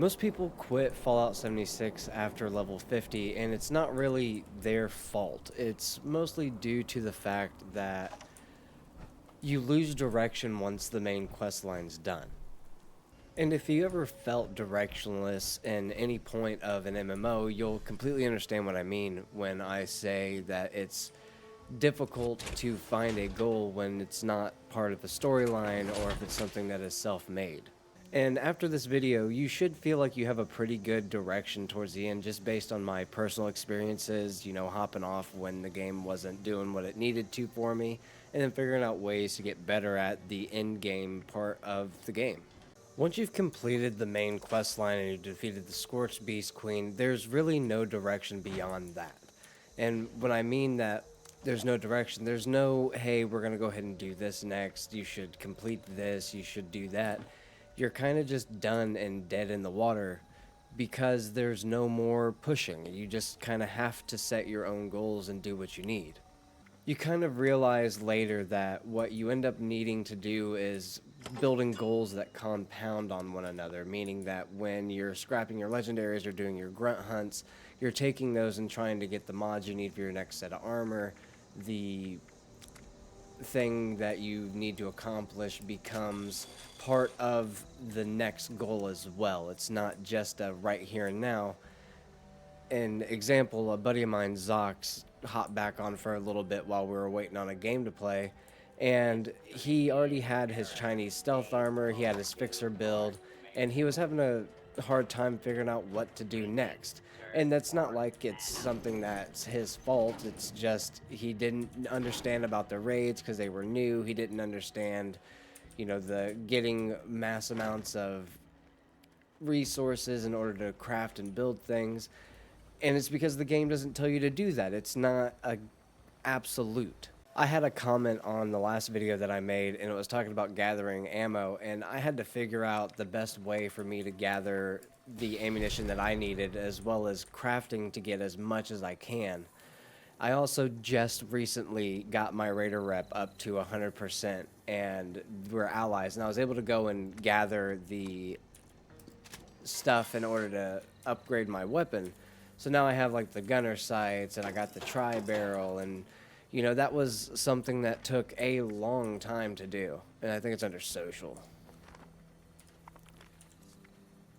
Most people quit Fallout 76 after level 50, and it's not really their fault. It's mostly due to the fact that you lose direction once the main quest line's done. And if you ever felt directionless in any point of an MMO, you'll completely understand what I mean when I say that it's difficult to find a goal when it's not part of the storyline or if it's something that is self-made. And after this video, you should feel like you have a pretty good direction towards the end just based on my personal experiences, hopping off when the game wasn't doing what it needed to for me, and then figuring out ways to get better at the end game part of the game. Once you've completed the main quest line and you defeated the Scorched Beast Queen, there's really no direction beyond that. And when I mean that there's no direction, there's no, hey, we're going to go ahead and do this next, you should complete this, you should do that. You're kind of just done and dead in the water because there's no more pushing. You just kind of have to set your own goals and do what you need. You kind of realize later that what you end up needing to do is building goals that compound on one another, meaning that when you're scrapping your legendaries or doing your grunt hunts, you're taking those and trying to get the mods you need for your next set of armor. The thing that you need to accomplish becomes part of the next goal as well. It's not just a right here and now. An example, a buddy of mine, Zox, hopped back on for a little bit while we were waiting on a game to play, and he already had his Chinese stealth armor, he had his fixer build, and he was having a hard time figuring out what to do next. And that's not like it's something that's his fault, it's just he didn't understand about the raids because they were new. He didn't understand, the getting mass amounts of resources in order to craft and build things. And it's because the game doesn't tell you to do that. It's not a absolute. I had a comment on the last video that I made, and it was talking about gathering ammo, and I had to figure out the best way for me to gather the ammunition that I needed, as well as crafting to get as much as I can. I also just recently got my Raider rep up to 100%, and we're allies, and I was able to go and gather the stuff in order to upgrade my weapon. So now I have like the gunner sights, and I got the tri-barrel, and that was something that took a long time to do. And I think it's under social.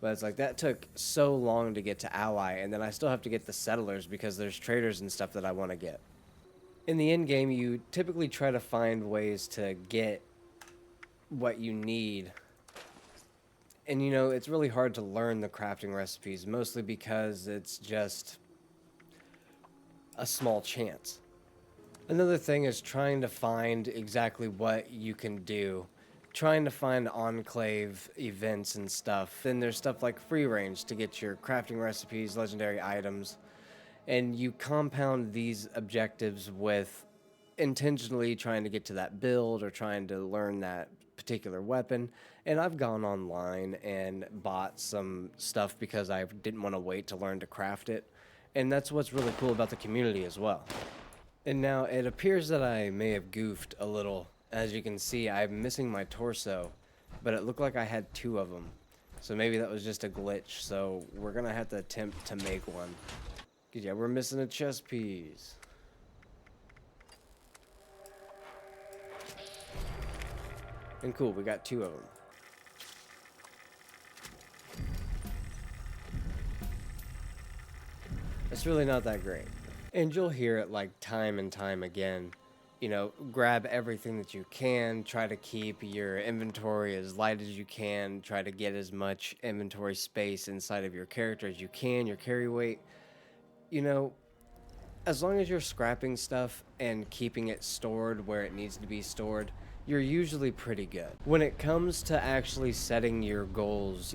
But it's like that took so long to get to ally, and then I still have to get the settlers because there's traders and stuff that I want to get. In the end game, you typically try to find ways to get what you need. And it's really hard to learn the crafting recipes, mostly because it's just a small chance. Another thing is trying to find exactly what you can do. Trying to find enclave events and stuff. Then there's stuff like free range to get your crafting recipes, legendary items. And you compound these objectives with intentionally trying to get to that build or trying to learn that particular weapon. And I've gone online and bought some stuff because I didn't want to wait to learn to craft it. And that's what's really cool about the community as well. And now it appears that I may have goofed a little. As you can see, I'm missing my torso, but it looked like I had two of them. So maybe that was just a glitch, so we're gonna have to attempt to make one. 'Cause yeah, we're missing a chest piece. And cool, we got two of them. It's really not that great. And you'll hear it like time and time again. Grab everything that you can, try to keep your inventory as light as you can, try to get as much inventory space inside of your character as you can, your carry weight. As long as you're scrapping stuff and keeping it stored where it needs to be stored, you're usually pretty good. When it comes to actually setting your goals,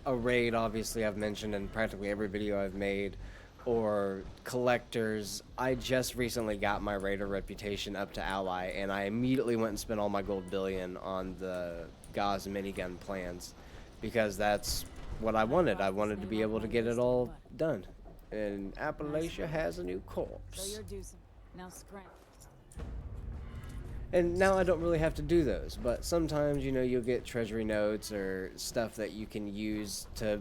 a raid, obviously I've mentioned in practically every video I've made, or collectors. I just recently got my Raider reputation up to ally, and I immediately went and spent all my gold billion on the Gauss minigun plans because that's what I wanted. I wanted to be able to get it all done. And Appalachia has a new corpse. So you're due. Now scram. And now I don't really have to do those, but sometimes, you know, you'll get treasury notes or stuff that you can use to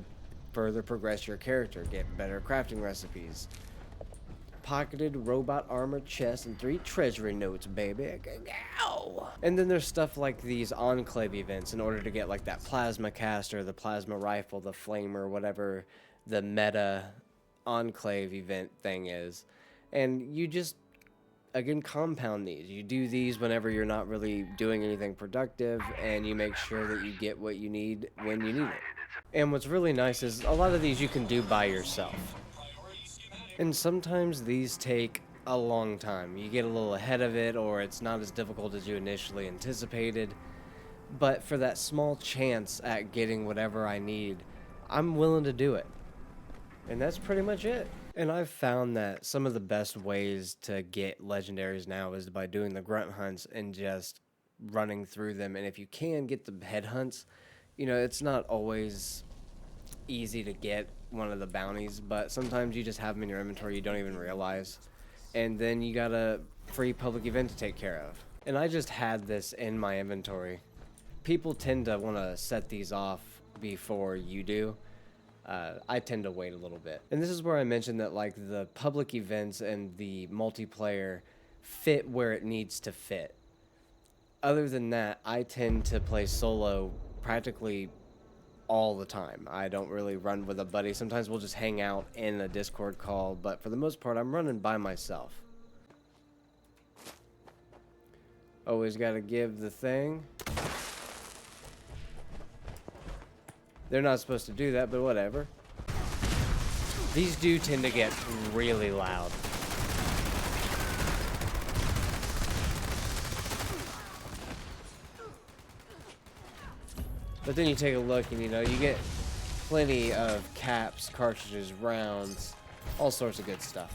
further progress your character, get better crafting recipes. Pocketed robot armor chest and 3 treasury notes, baby. Ow! And then there's stuff like these enclave events in order to get like that plasma caster, the plasma rifle, the flamer, whatever the meta enclave event thing is. And you just, again, compound these. You do these whenever you're not really doing anything productive, and you make sure that you get what you need when you need it. And what's really nice is a lot of these you can do by yourself. And sometimes these take a long time. You get a little ahead of it, or it's not as difficult as you initially anticipated. But for that small chance at getting whatever I need, I'm willing to do it. And that's pretty much it. And I've found that some of the best ways to get legendaries now is by doing the grunt hunts and just running through them. And if you can get the head hunts, you know, it's not always easy to get one of the bounties, but sometimes you just have them in your inventory you don't even realize, and then you got a free public event to take care of. And I just had this in my inventory. People tend to want to set these off before you do. I tend to wait a little bit, and this is where I mentioned that like the public events and the multiplayer fit where it needs to fit. Other than that, I tend to play solo practically all the time. I don't really run with a buddy. Sometimes we'll just hang out in a Discord call, but for the most part, I'm running by myself. Always got to give the thing. They're not supposed to do that, but whatever. These do tend to get really loud. But then you take a look and, you know, you get plenty of caps, cartridges, rounds, all sorts of good stuff.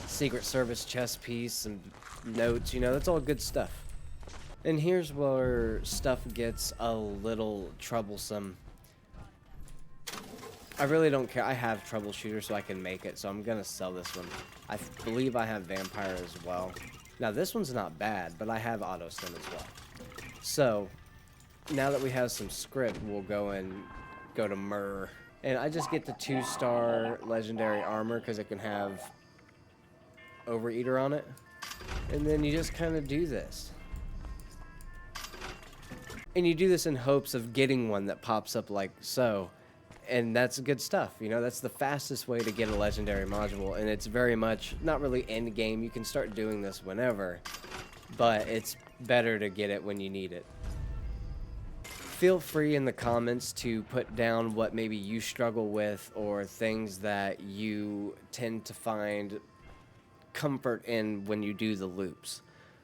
Secret Service chest piece, some notes, you know, that's all good stuff. And here's where stuff gets a little troublesome. I really don't care. I have troubleshooter, so I can make it, so I'm gonna sell this one. I believe I have vampire as well. Now this one's not bad, but I have auto stim as well. So, now that we have some script, we'll go to Myrrh. And I just get the 2-star legendary armor because it can have Overeater on it. And then you just kind of do this. And you do this in hopes of getting one that pops up like so. And that's good stuff, you know, that's the fastest way to get a legendary module. And it's very much, not really end game, you can start doing this whenever. But it's better to get it when you need it. Feel free in the comments to put down what maybe you struggle with or things that you tend to find comfort in when you do the loops.